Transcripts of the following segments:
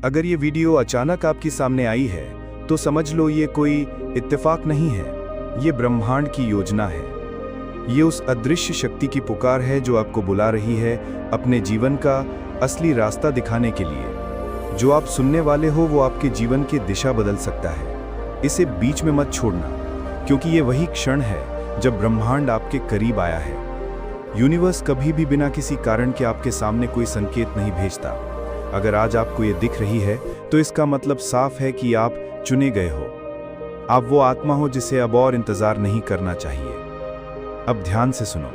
अगर ये वीडियो अचानक आपके सामने आई है तो समझ लो ये कोई इत्तेफाक नहीं है, ये ब्रह्मांड की योजना है। ये उस अदृश्य शक्ति की पुकार है जो आपको बुला रही है अपने जीवन का असली रास्ता दिखाने के लिए। जो आप सुनने वाले हो वो आपके जीवन की दिशा बदल सकता है। इसे बीच में मत छोड़ना, क्योंकि ये वही क्षण है जब ब्रह्मांड आपके करीब आया है। यूनिवर्स कभी भी बिना किसी कारण के आपके सामने कोई संकेत नहीं भेजता। अगर आज आपको ये दिख रही है तो इसका मतलब साफ है कि आप चुने गए हो। आप वो आत्मा हो जिसे अब और इंतजार नहीं करना चाहिए। अब ध्यान से सुनो।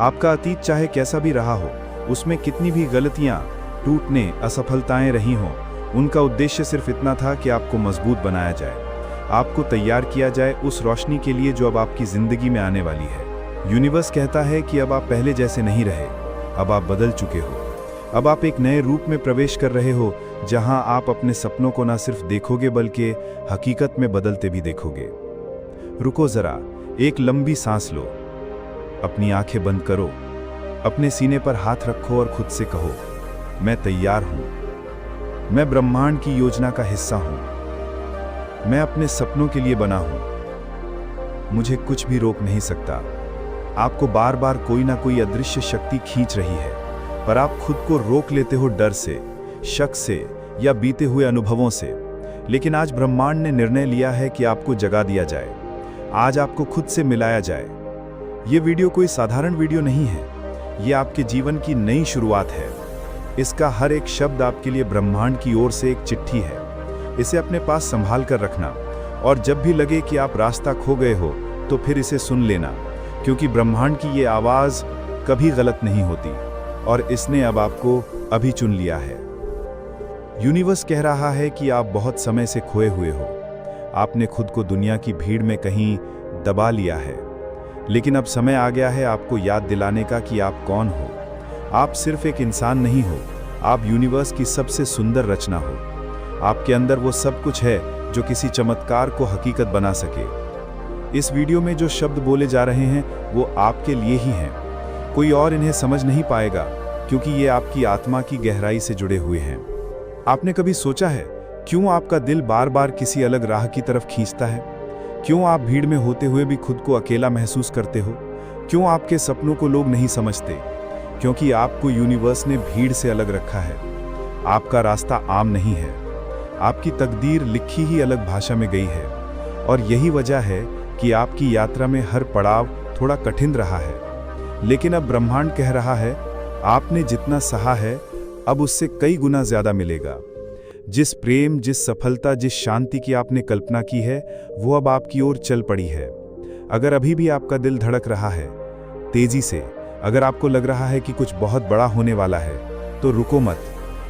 आपका अतीत चाहे कैसा भी रहा हो, उसमें कितनी भी गलतियां, टूटने, असफलताएं रही हों, उनका उद्देश्य सिर्फ इतना था कि आपको मजबूत बनाया जाए, आपको तैयार किया जाए उस रोशनी के लिए जो अब आपकी जिंदगी में आने वाली है। यूनिवर्स कहता है कि अब आप पहले जैसे नहीं रहे, अब आप बदल चुके हो। अब आप एक नए रूप में प्रवेश कर रहे हो, जहां आप अपने सपनों को न सिर्फ देखोगे बल्कि हकीकत में बदलते भी देखोगे। रुको जरा, एक लंबी सांस लो, अपनी आंखें बंद करो, अपने सीने पर हाथ रखो और खुद से कहो, मैं तैयार हूं। मैं ब्रह्मांड की योजना का हिस्सा हूं। मैं अपने सपनों के लिए बना हूं। मुझे कुछ भी रोक नहीं सकता। आपको बार बार कोई ना कोई अदृश्य शक्ति खींच रही है, पर आप खुद को रोक लेते हो डर से, शक से या बीते हुए अनुभवों से। लेकिन आज ब्रह्मांड ने निर्णय लिया है कि आपको जगा दिया जाए। आज आपको खुद से मिलाया जाए। ये वीडियो कोई साधारण वीडियो नहीं है, ये आपके जीवन की नई शुरुआत है। इसका हर एक शब्द आपके लिए ब्रह्मांड की ओर से एक चिट्ठी है। इसे अपने पास संभाल कर रखना, और जब भी लगे कि आप रास्ता खो गए हो तो फिर इसे सुन लेना, क्योंकि ब्रह्मांड की ये आवाज़ कभी गलत नहीं होती और इसने अब आपको अभी चुन लिया है। यूनिवर्स कह रहा है कि आप बहुत समय से खोए हुए हो। आपने खुद को दुनिया की भीड़ में कहीं दबा लिया है, लेकिन अब समय आ गया है आपको याद दिलाने का कि आप कौन हो। आप सिर्फ एक इंसान नहीं हो, आप यूनिवर्स की सबसे सुंदर रचना हो। आपके अंदर वो सब कुछ है जो किसी चमत्कार को हकीकत बना सके। इस वीडियो में जो शब्द बोले जा रहे हैं वो आपके लिए ही हैं। कोई और इन्हें समझ नहीं पाएगा, क्योंकि ये आपकी आत्मा की गहराई से जुड़े हुए हैं। आपने कभी सोचा है क्यों आपका दिल बार बार किसी अलग राह की तरफ खींचता है? क्यों आप भीड़ में होते हुए भी खुद को अकेला महसूस करते हो? क्यों आपके सपनों को लोग नहीं समझते? क्योंकि आपको यूनिवर्स ने भीड़ से अलग रखा है। आपका रास्ता आम नहीं है। आपकी तकदीर लिखी ही अलग भाषा में गई है, और यही वजह है कि आपकी यात्रा में हर पड़ाव थोड़ा कठिन रहा है। लेकिन अब ब्रह्मांड कह रहा है, आपने जितना सहा है अब उससे कई गुना ज्यादा मिलेगा। जिस प्रेम, जिस सफलता, जिस शांति की आपने कल्पना की है, वो अब आपकी ओर चल पड़ी है। अगर अभी भी आपका दिल धड़क रहा है तेजी से, अगर आपको लग रहा है कि कुछ बहुत बड़ा होने वाला है, तो रुको मत,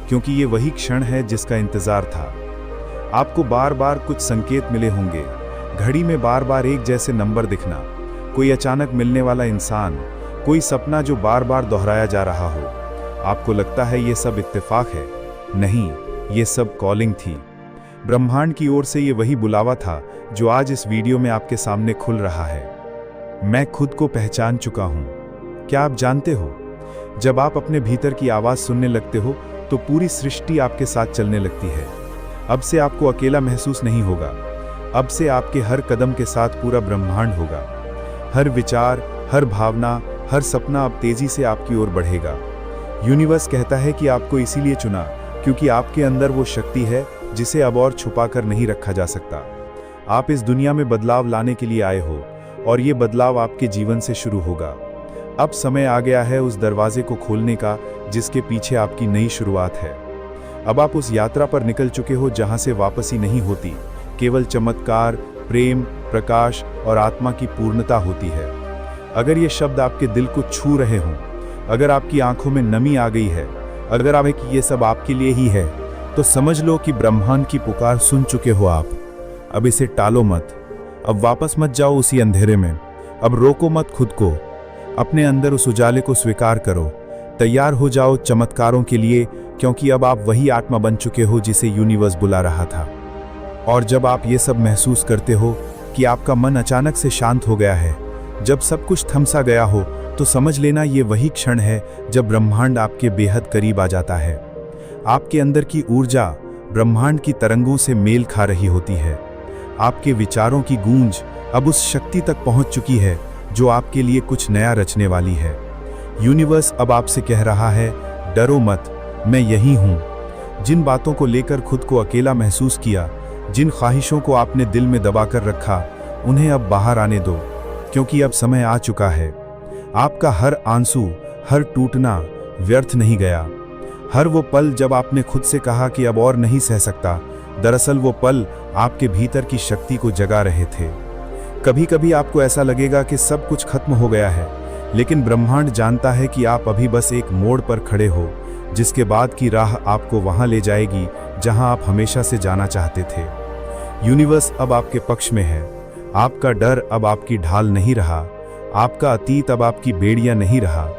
क्योंकि ये वही क्षण है जिसका इंतजार था। आपको बार बार कुछ संकेत मिले होंगे, घड़ी में बार बार एक जैसे नंबर दिखना, कोई अचानक मिलने वाला इंसान, कोई सपना जो बार बार दोहराया जा रहा हो। आपको लगता है ये सब इत्तेफाक है? नहीं, ये सब कॉलिंग थी। ब्रह्मांड की ओर से ये वही बुलावा था जो आज इस वीडियो में आपके सामने खुल रहा है। मैं खुद को पहचान चुका हूं। क्या आप जानते हो, जब आप अपने भीतर की आवाज सुनने लगते हो तो पूरी सृष्टि आपके साथ चलने लगती है। अब से आपको अकेला महसूस नहीं होगा। अब से आपके हर कदम के साथ पूरा ब्रह्मांड होगा। हर विचार, हर भावना, हर सपना अब तेजी से आपकी ओर बढ़ेगा। यूनिवर्स कहता है कि आपको इसीलिए चुना क्योंकि आपके अंदर वो शक्ति है जिसे अब और छुपा कर नहीं रखा जा सकता। आप इस दुनिया में बदलाव लाने के लिए आए हो, और ये बदलाव आपके जीवन से शुरू होगा। अब समय आ गया है उस दरवाजे को खोलने का जिसके पीछे आपकी नई शुरुआत है। अब आप उस यात्रा पर निकल चुके हो जहां से वापसी नहीं होती, केवल चमत्कार, प्रेम, प्रकाश और आत्मा की पूर्णता होती है। अगर ये शब्द आपके दिल को छू रहे हों, अगर आपकी आंखों में नमी आ गई है, अगर आप कि ये सब आपके लिए ही है, तो समझ लो कि ब्रह्मांड की पुकार सुन चुके हो आप। अब इसे टालो मत। अब वापस मत जाओ उसी अंधेरे में। अब रोको मत खुद को। अपने अंदर उस उजाले को स्वीकार करो। तैयार हो जाओ चमत्कारों के लिए, क्योंकि अब आप वही आत्मा बन चुके हो जिसे यूनिवर्स बुला रहा था। और जब आप ये सब महसूस करते हो कि आपका मन अचानक से शांत हो गया है, जब सब कुछ थम सा गया हो, तो समझ लेना ये वही क्षण है जब ब्रह्मांड आपके बेहद करीब आ जाता है। आपके अंदर की ऊर्जा, ब्रह्मांड की तरंगों से मेल खा रही होती है। आपके विचारों की गूंज अब उस शक्ति तक पहुंच चुकी है जो आपके लिए कुछ नया रचने वाली है। यूनिवर्स अब आपसे कह रहा है, डरो मत, मैं यही हूं। जिन बातों को लेकर खुद को अकेला महसूस किया, जिन ख्वाहिशों को आपने दिल में दबाकर रखा, उन्हें अब बाहर आने दो, क्योंकि अब समय आ चुका है। आपका हर आंसू, हर टूटना व्यर्थ नहीं गया। हर वो पल जब आपने खुद से कहा कि अब और नहीं सह सकता, दरअसल वो पल आपके भीतर की शक्ति को जगा रहे थे। कभी कभी आपको ऐसा लगेगा कि सब कुछ खत्म हो गया है, लेकिन ब्रह्मांड जानता है कि आप अभी बस एक मोड़ पर खड़े हो, जिसके बाद की राह आपको वहां ले जाएगी जहां आप हमेशा से जाना चाहते थे। यूनिवर्स अब आपके पक्ष में है। आपका डर अब आपकी ढाल नहीं रहा, आपका अतीत अब आपकी बेड़ियां नहीं रहा।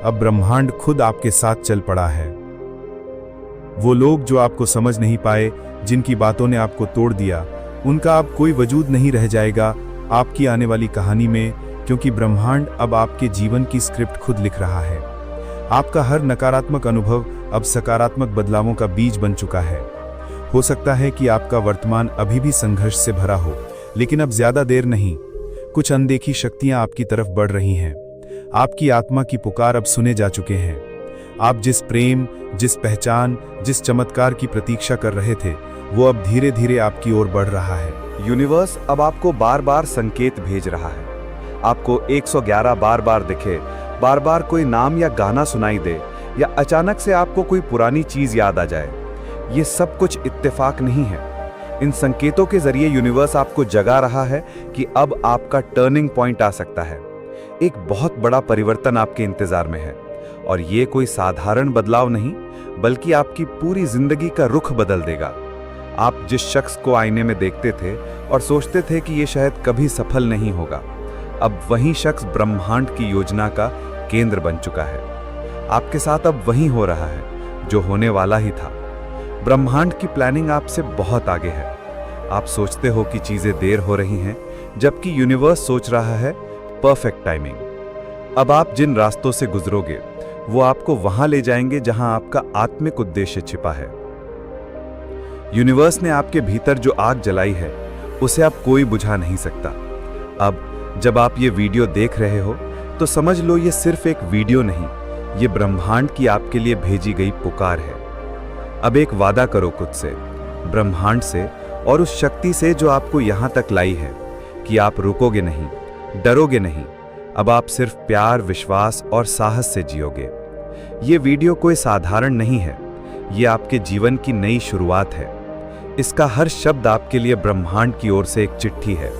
अब ब्रह्मांड खुद आपके साथ चल पड़ा है। वो लोग जो आपको समझ नहीं पाए, जिनकी बातों ने आपको तोड़ दिया, उनका अब कोई वजूद नहीं रह जाएगा आपकी आने वाली कहानी में, क्योंकि ब्रह्मांड अब आपके जीवन की स्क्रिप्ट खुद लिख रहा है। आपका हर नकारात्मक अनुभव अब सकारात्मक बदलावों का बीज बन चुका है। हो सकता है कि आपका वर्तमान अभी भी संघर्ष से भरा हो, लेकिन अब ज्यादा देर नहीं। कुछ अनदेखी शक्तियां आपकी तरफ बढ़ रही हैं। आपकी आत्मा की पुकार अब सुने जा चुके हैं। आप जिस प्रेम, जिस पहचान, जिस चमत्कार की प्रतीक्षा कर रहे थे, वो अब धीरे धीरे आपकी ओर बढ़ रहा है। यूनिवर्स अब आपको बार बार संकेत भेज रहा है। आपको 111 बार बार दिखे, बार बार कोई नाम या गाना सुनाई दे, या अचानक से आपको कोई पुरानी चीज याद आ जाए। ये सब कुछ इत्तेफाक नहीं है। इन संकेतों के जरिए यूनिवर्स आपको जगा रहा है कि अब आपका टर्निंग पॉइंट आ सकता है। एक बहुत बड़ा परिवर्तन आपके इंतजार में है, और ये कोई साधारण बदलाव नहीं, बल्कि आपकी पूरी जिंदगी का रुख बदल देगा। आप जिस शख्स को आईने में देखते थे और सोचते थे कि ये शायद कभी सफल नहीं होगा, अब वही शख्स ब्रह्मांड की योजना का केंद्र बन चुका है। आपके साथ अब वही हो रहा है जो होने वाला ही था। ब्रह्मांड की प्लानिंग आपसे बहुत आगे है। आप सोचते हो कि चीजें देर हो रही हैं, जबकि यूनिवर्स सोच रहा है परफेक्ट टाइमिंग। अब आप जिन रास्तों से गुजरोगे, वो आपको वहां ले जाएंगे जहां आपका आत्मिक उद्देश्य छिपा है। यूनिवर्स ने आपके भीतर जो आग जलाई है, उसे अब कोई बुझा नहीं सकता। अब जब आप ये वीडियो देख रहे हो, तो समझ लो ये सिर्फ एक वीडियो नहीं, ये ब्रह्मांड की आपके लिए भेजी गई पुकार है। अब एक वादा करो खुद से, ब्रह्मांड से और उस शक्ति से जो आपको यहां तक लाई है, कि आप रुकोगे नहीं, डरोगे नहीं। अब आप सिर्फ प्यार, विश्वास और साहस से जियोगे। ये वीडियो कोई साधारण नहीं है, ये आपके जीवन की नई शुरुआत है। इसका हर शब्द आपके लिए ब्रह्मांड की ओर से एक चिट्ठी है।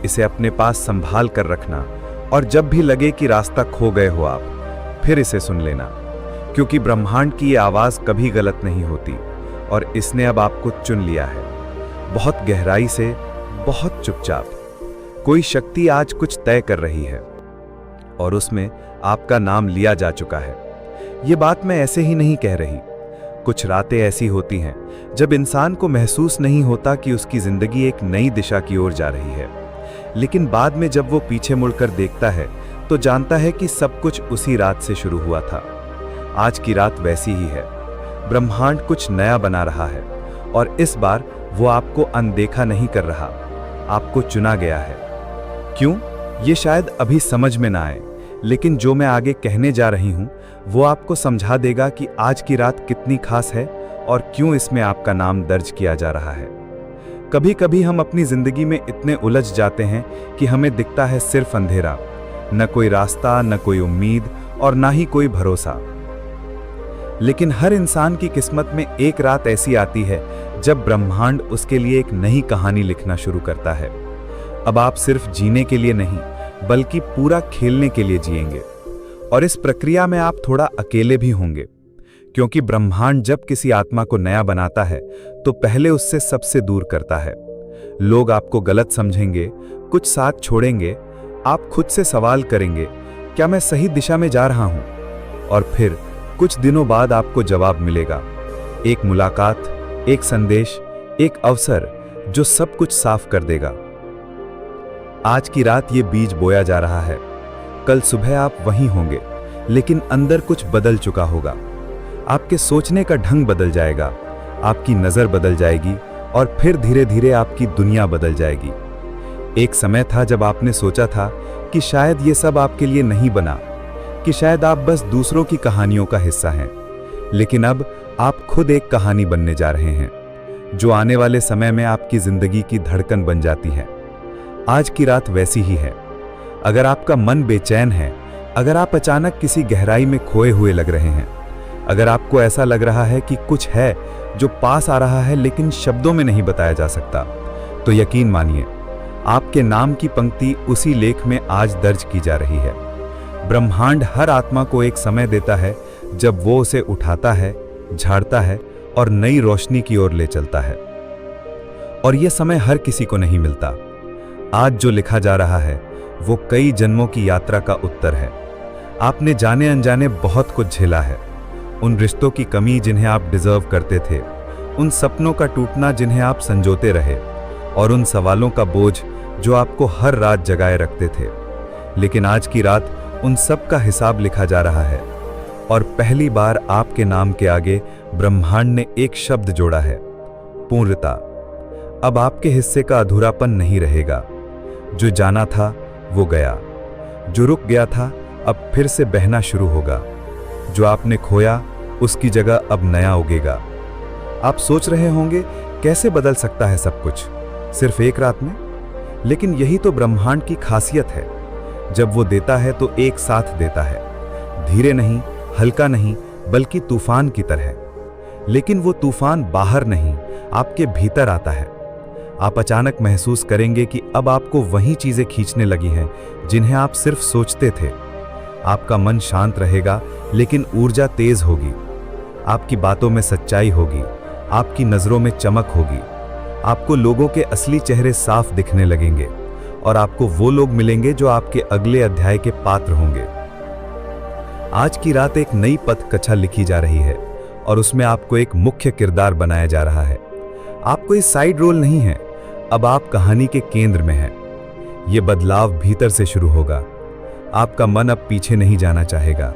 इसे अपने पास संभाल कर रखना, और जब भी लगे कि रास्ता खो गए हो आप, फिर इसे सुन लेना, क्योंकि ब्रह्मांड की ये आवाज कभी गलत नहीं होती, और इसने अब आपको चुन लिया है। बहुत गहराई से, बहुत चुपचाप। कोई शक्ति आज कुछ तय कर रही है, और उसमें आपका नाम लिया जा चुका है। ये बात मैं ऐसे ही नहीं कह रही। कुछ रातें ऐसी होती हैं जब इंसान को महसूस नहीं होता कि उसकी जिंदगी एक नई दिशा की ओर जा रही है, लेकिन बाद में जब वो पीछे मुड़कर देखता है, तो जानता है कि सब कुछ उसी रात से शुरू हुआ था। आज की रात वैसी ही है। ब्रह्मांड कुछ नया बना रहा है, और इस बार वो आपको अनदेखा नहीं कर रहा, आपको चुना गया है। क्यों? ये शायद अभी समझ में ना आए, लेकिन जो मैं आगे कहने जा रही हूं, वो आपको समझा देगा कि आज की रात कितनी खास है और क्यों इसमें आपका नाम दर्ज किया जा रहा है। कभी कभी हम अपनी जिंदगी में इतने उलझ जाते हैं कि हमें दिखता है सिर्फ अंधेरा, न कोई रास्ता, न कोई उम्मीद, और ना ही कोई भरोसा। लेकिन हर इंसान की किस्मत में एक रात ऐसी आती है जब ब्रह्मांड उसके लिए एक नई कहानी लिखना शुरू करता है। अब आप सिर्फ जीने के लिए नहीं, बल्कि पूरा खेलने के लिए जिएंगे, और इस प्रक्रिया में आप थोड़ा अकेले भी होंगे, क्योंकि ब्रह्मांड जब किसी आत्मा को नया बनाता है, तो पहले उससे सबसे दूर करता है। लोग आपको गलत समझेंगे, कुछ साथ छोड़ेंगे, आप खुद से सवाल करेंगे, क्या मैं सही दिशा में जा रहा हूं? और फिर कुछ दिनों बाद आपको जवाब मिलेगा। एक मुलाकात, एक संदेश, एक अवसर जो सब कुछ साफ कर देगा। आज की रात ये बीज बोया जा रहा है। कल सुबह आप वहीं होंगे, लेकिन अंदर कुछ बदल चुका होगा। आपके सोचने का ढंग बदल जाएगा, आपकी नज़र बदल जाएगी और फिर धीरे धीरे आपकी दुनिया बदल जाएगी। एक समय था जब आपने सोचा था कि शायद ये सब आपके लिए नहीं बना, कि शायद आप बस दूसरों की कहानियों का हिस्सा हैं। लेकिन अब आप खुद एक कहानी बनने जा रहे हैं, जो आने वाले समय में आपकी जिंदगी की धड़कन बन जाती है। आज की रात वैसी ही है। अगर आपका मन बेचैन है, अगर आप अचानक किसी गहराई में खोए हुए लग रहे हैं, अगर आपको ऐसा लग रहा है कि कुछ है जो पास आ रहा है लेकिन शब्दों में नहीं बताया जा सकता, तो यकीन मानिए, आपके नाम की पंक्ति उसी लेख में आज दर्ज की जा रही है। ब्रह्मांड हर आत्मा को एक समय देता है जब वो उसे उठाता है, झाड़ता है और नई रोशनी की ओर ले चलता है। और यह समय हर किसी को नहीं मिलता। आज जो लिखा जा रहा है वो कई जन्मों की यात्रा का उत्तर है। आपने जाने अनजाने बहुत कुछ झेला है। उन रिश्तों की कमी जिन्हें आप डिजर्व करते थे, उन सपनों का टूटना जिन्हें आप संजोते रहे, और उन सवालों का बोझ जो आपको हर रात जगाए रखते थे। लेकिन आज की रात उन सब का हिसाब लिखा जा रहा है, और पहली बार आपके नाम के आगे ब्रह्मांड ने एक शब्द जोड़ा है, पूर्णता। अब आपके हिस्से का अधूरापन नहीं रहेगा। जो जाना था वो गया, जो रुक गया था अब फिर से बहना शुरू होगा। जो आपने खोया उसकी जगह अब नया उगेगा। आप सोच रहे होंगे कैसे बदल सकता है सब कुछ सिर्फ एक रात में? लेकिन यही तो ब्रह्मांड की खासियत है। जब वो देता है तो एक साथ देता है, धीरे नहीं, हल्का नहीं, बल्कि तूफान की तरह। लेकिन वो तूफान बाहर नहीं, आपके भीतर आता है। आप अचानक महसूस करेंगे कि अब आपको वही चीजें खींचने लगी हैं जिन्हें आप सिर्फ सोचते थे। आपका मन शांत रहेगा लेकिन ऊर्जा तेज होगी। आपकी बातों में सच्चाई होगी, आपकी नजरों में चमक होगी। आपको लोगों के असली चेहरे साफ दिखने लगेंगे, और आपको वो लोग मिलेंगे जो आपके अगले अध्याय के पात्र होंगे। आज की रात एक नई पथ कथा लिखी जा रही है, और उसमें आपको एक मुख्य किरदार बनाया जा रहा है। आपको इस साइड रोल नहीं है, अब आप कहानी के केंद्र में हैं। ये बदलाव भीतर से शुरू होगा। आपका मन अब पीछे नहीं जाना चाहेगा,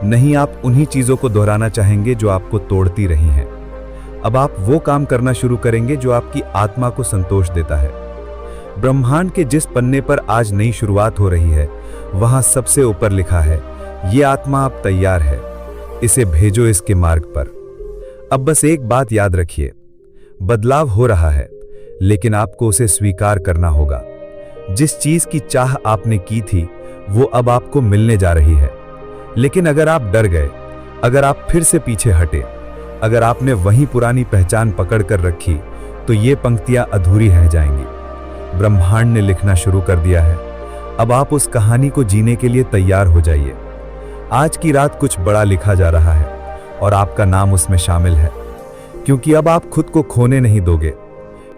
नहीं आप उन्हीं चीजों को दोहराना चाहेंगे जो आपको तोड़ती रही हैं। अब आप वो काम करना शुरू करेंगे जो आपकी आत्मा को संतोष देता है। ब्रह्मांड के जिस पन्ने पर आज नई शुरुआत हो रही है, वहां सबसे ऊपर लिखा है, ये आत्मा अब तैयार है, इसे भेजो इसके मार्ग पर। अब बस एक बात याद रखिए, बदलाव हो रहा है, लेकिन आपको उसे स्वीकार करना होगा। जिस चीज की चाह आपने की थी वो अब आपको मिलने जा रही है। लेकिन अगर आप डर गए, अगर आप फिर से पीछे हटे, अगर आपने वही पुरानी पहचान पकड़ कर रखी, तो ये पंक्तियां अधूरी रह जाएंगी। ब्रह्मांड ने लिखना शुरू कर दिया है। अब आप उस कहानी को जीने के लिए तैयार हो जाइए। आज की रात कुछ बड़ा लिखा जा रहा है, और आपका नाम उसमें शामिल है। क्योंकि अब आप खुद को खोने नहीं दोगे,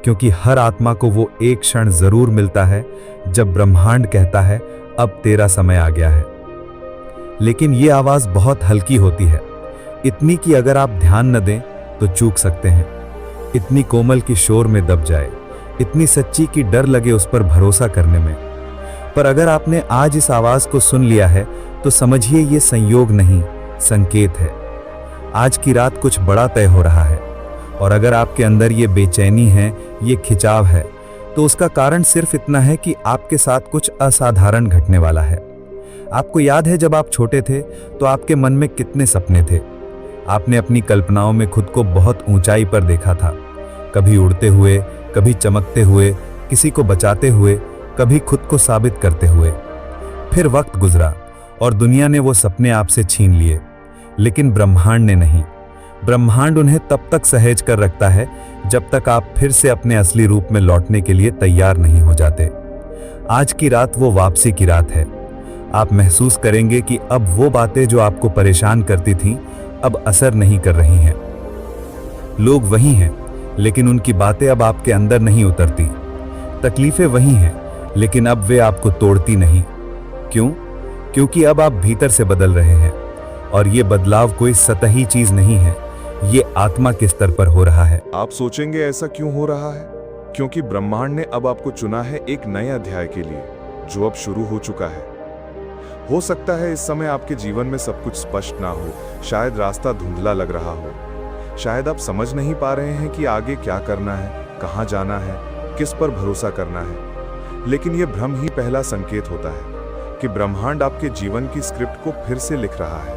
क्योंकि हर आत्मा को वो एक क्षण जरूर मिलता है जब ब्रह्मांड कहता है, अब तेरा समय आ गया है। लेकिन ये आवाज बहुत हल्की होती है, इतनी कि अगर आप ध्यान न दें तो चूक सकते हैं, इतनी कोमल कि शोर में दब जाए, इतनी सच्ची कि डर लगे उस पर भरोसा करने में। पर अगर आपने आज इस आवाज को सुन लिया है तो समझिए ये संयोग नहीं, संकेत है। आज की रात कुछ बड़ा तय हो रहा है, और अगर आपके अंदर ये बेचैनी है, ये खिंचाव है, तो उसका कारण सिर्फ इतना है कि आपके साथ कुछ असाधारण घटने वाला है। आपको याद है जब आप छोटे थे तो आपके मन में कितने सपने थे। आपने अपनी कल्पनाओं में खुद को बहुत ऊंचाई पर देखा था, कभी उड़ते हुए, कभी चमकते हुए, किसी को बचाते हुए, कभी खुद को साबित करते हुए। फिर वक्त गुजरा और दुनिया ने वो सपने आपसे छीन लिए, लेकिन ब्रह्मांड ने नहीं। ब्रह्मांड उन्हें तब तक सहेज कर रखता है जब तक आप फिर से अपने असली रूप में लौटने के लिए तैयार नहीं हो जाते। आज की रात वो वापसी की रात है। आप महसूस करेंगे कि अब वो बातें जो आपको परेशान करती थीं, अब असर नहीं कर रही हैं। लोग वही हैं, लेकिन उनकी बातें अब आपके अंदर नहीं उतरती। तकलीफें वही हैं, लेकिन अब वे आपको तोड़ती नहीं। क्यों? क्योंकि अब आप भीतर से बदल रहे हैं, और ये बदलाव कोई सतही चीज नहीं है, ये आत्मा के स्तर पर हो रहा है। आप सोचेंगे ऐसा क्यों हो रहा है? क्योंकि ब्रह्मांड ने अब आपको चुना है एक नए अध्याय के लिए, जो अब शुरू हो चुका है। हो सकता है इस समय आपके जीवन में सब कुछ स्पष्ट ना हो, शायद रास्ता धुंधला लग रहा हो, शायद आप समझ नहीं पा रहे हैं कि आगे क्या करना है, कहाँ जाना है, किस पर भरोसा करना है। लेकिन यह भ्रम ही पहला संकेत होता है कि ब्रह्मांड आपके जीवन की स्क्रिप्ट को फिर से लिख रहा है।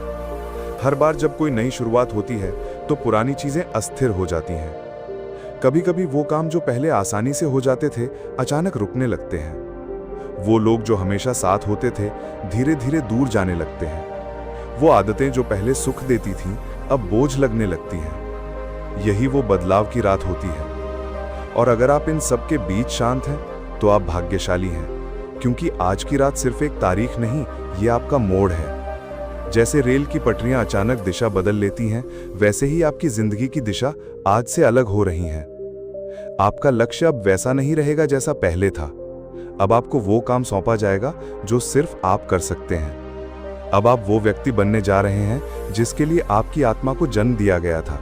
हर बार जब कोई नई शुरुआत होती है तो पुरानी चीजें अस्थिर हो जाती हैं। कभी कभी वो काम जो पहले आसानी से हो जाते थे अचानक रुकने लगते हैं। वो लोग जो हमेशा साथ होते थे धीरे धीरे दूर जाने लगते हैं। वो आदतें जो पहले सुख देती थीं अब बोझ लगने लगती हैं। यही वो बदलाव की रात होती है। और अगर आप इन सब के बीच शांत हैं तो आप भाग्यशाली हैं, क्योंकि आज की रात सिर्फ एक तारीख नहीं, ये आपका मोड़ है। जैसे रेल की पटरियां अचानक दिशा बदल लेती हैं, वैसे ही आपकी जिंदगी की दिशा आज से अलग हो रही है। आपका लक्ष्य अब वैसा नहीं रहेगा जैसा पहले था। अब आपको वो काम सौंपा जाएगा जो सिर्फ आप कर सकते हैं। अब आप वो व्यक्ति बनने जा रहे हैं जिसके लिए आपकी आत्मा को जन्म दिया गया था।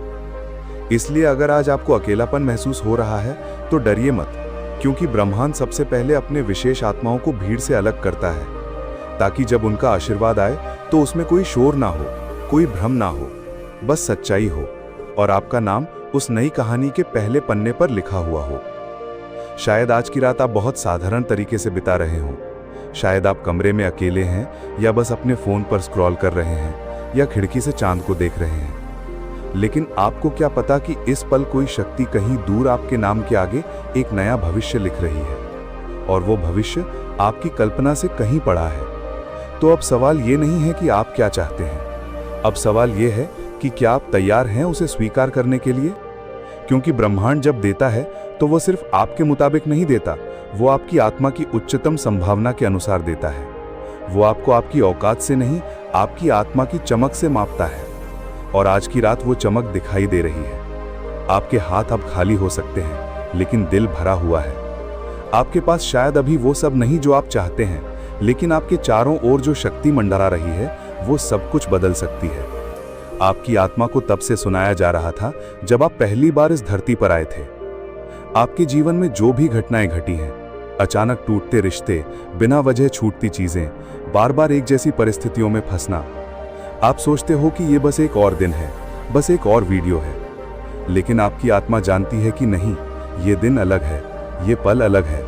इसलिए अगर आज आपको अकेलापन महसूस हो रहा है तो डरिए मत, क्योंकि ब्रह्मांड सबसे पहले अपने विशेष आत्माओं को भीड़ से अलग करता है, ताकि जब उनका आशीर्वाद आए तो उसमें कोई शोर ना हो, कोई भ्रम ना हो, बस सच्चाई हो और आपका नाम उस नई कहानी के पहले पन्ने पर लिखा हुआ हो। शायद आज की रात आप बहुत साधारण तरीके से बिता रहे हों। शायद आप कमरे में अकेले हैं, या बस अपने फोन पर स्क्रॉल कर रहे हैं, या खिड़की से चांद को देख रहे हैं। लेकिन आपको क्या पता कि इस पल कोई शक्ति कहीं दूर आपके नाम के आगे एक नया भविष्य लिख रही है, और वो भविष्य आपकी कल्पना से कहीं पड़ा है। तो अब सवाल ये नहीं है कि आप क्या चाहते हैं, अब सवाल ये है कि क्या आप तैयार हैं उसे स्वीकार करने के लिए। क्योंकि ब्रह्मांड जब देता है तो वो सिर्फ आपके मुताबिक नहीं देता, वो आपकी आत्मा की उच्चतम संभावना के अनुसार देता है। वो आपको आपकी औकात से नहीं, आपकी आत्मा की चमक से मापता है। और आज की रात वो चमक दिखाई दे रही है। आपके हाथ अब खाली हो सकते हैं, लेकिन दिल भरा हुआ है। आपके पास शायद अभी वो सब नहीं जो आप चाहते हैं, लेकिन आपके चारों ओर जो शक्ति मंडरा रही है वो सब कुछ बदल सकती है। आपकी आत्मा को तब से सुनाया जा रहा था जब आप पहली बार इस धरती पर आए थे। आपके जीवन में जो भी घटनाएं घटी हैं, अचानक टूटते रिश्ते, बिना वजह छूटती चीजें, बार बार एक जैसी परिस्थितियों में फंसना, आप सोचते हो कि ये बस एक और दिन है, बस एक और वीडियो है। लेकिन आपकी आत्मा जानती है कि नहीं, ये दिन अलग है, ये पल अलग है,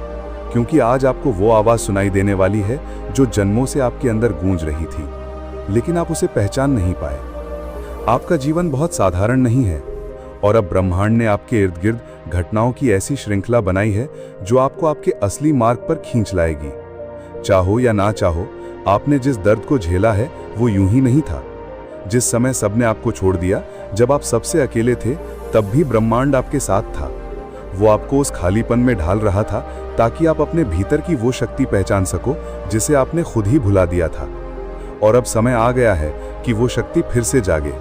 क्योंकि आज आपको वो आवाज सुनाई देने वाली है जो जन्मों से आपके अंदर गूंज रही थी, लेकिन आप उसे पहचान नहीं पाए। आपका जीवन बहुत साधारण नहीं है, और अब ब्रह्मांड ने आपके इर्द गिर्द घटनाओं की ऐसी श्रृंखला बनाई है जो आपको आपके असली मार्ग पर खींच लाएगी। चाहो या ना चाहो, आपने जिस दर्द को झेला है वो यूं ही नहीं था। जिस समय सबने आपको छोड़ दिया, जब आप सबसे अकेले थे, तब भी ब्रह्मांड आपके साथ था। वो आपको उस खालीपन में ढाल रहा था ताकि आप अपने भीतर की वो शक्ति पहचान सको जिसे आपने खुद ही भुला दिया था। और अब समय आ गया है कि वो शक्ति फिर से जागे।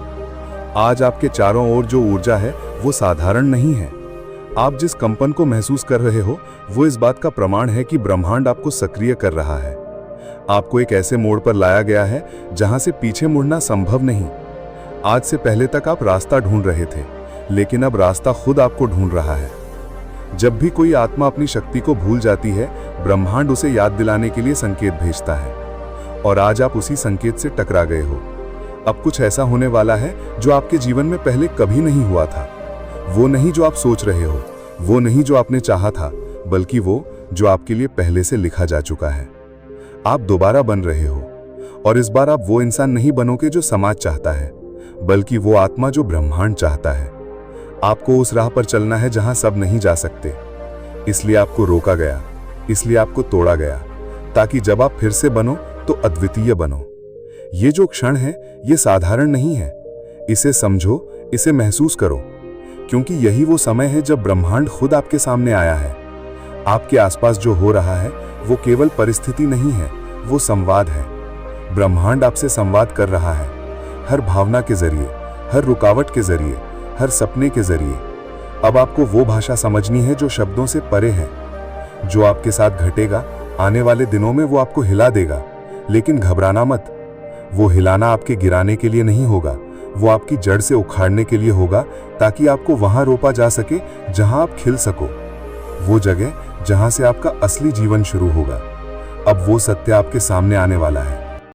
आज आपके चारों ओर जो ऊर्जा है वो साधारण नहीं है। आप जिस कंपन को महसूस कर रहे हो वो इस बात का प्रमाण है कि ब्रह्मांड आपको सक्रिय कर रहा है। आपको एक ऐसे मोड़ पर लाया गया है जहां से पीछे मुड़ना संभव नहीं। आज से पहले तक आप रास्ता ढूंढ रहे थे, लेकिन अब रास्ता खुद आपको ढूंढ रहा है। जब भी कोई आत्मा अपनी शक्ति को भूल जाती है, ब्रह्मांड उसे याद दिलाने के लिए संकेत भेजता है, और आज आप उसी संकेत से टकरा गए हो। अब कुछ ऐसा होने वाला है जो आपके जीवन में पहले कभी नहीं हुआ था। वो नहीं जो आप सोच रहे हो, वो नहीं जो आपने चाहा था, बल्कि वो जो आपके लिए पहले से लिखा जा चुका है। आप दोबारा बन रहे हो, और इस बार आप वो इंसान नहीं बनोगे जो समाज चाहता है, बल्कि वो आत्मा जो ब्रह्मांड चाहता है। आपको उस राह पर चलना है जहां सब नहीं जा सकते। इसलिए आपको रोका गया, इसलिए आपको तोड़ा गया, ताकि जब आप फिर से बनो तो अद्वितीय बनो। ये जो क्षण है ये साधारण नहीं है। इसे समझो, इसे महसूस करो, क्योंकि यही वो समय है जब ब्रह्मांड खुद आपके सामने आया है। आपके आसपास जो हो रहा है वो केवल परिस्थिति नहीं है, वो संवाद है। ब्रह्मांड आपसे संवाद कर रहा है, हर भावना के जरिए, हर रुकावट के जरिए, हर सपने के जरिए। अब आपको वो भाषा समझनी है जो शब्दों से परे है। जो आपके साथ घटेगा आने वाले दिनों में वो आपको हिला देगा, लेकिन घबराना मत। वो हिलाना आपके गिराने के लिए नहीं होगा, वो आपकी जड़ से उखाड़ने के लिए होगा, ताकि आपको वहां रोपा जा सके जहां आप खिल सको। वो जगह जहां से आपका असली जीवन शुरू होगा। अब वो सत्य आपके सामने आने वाला है।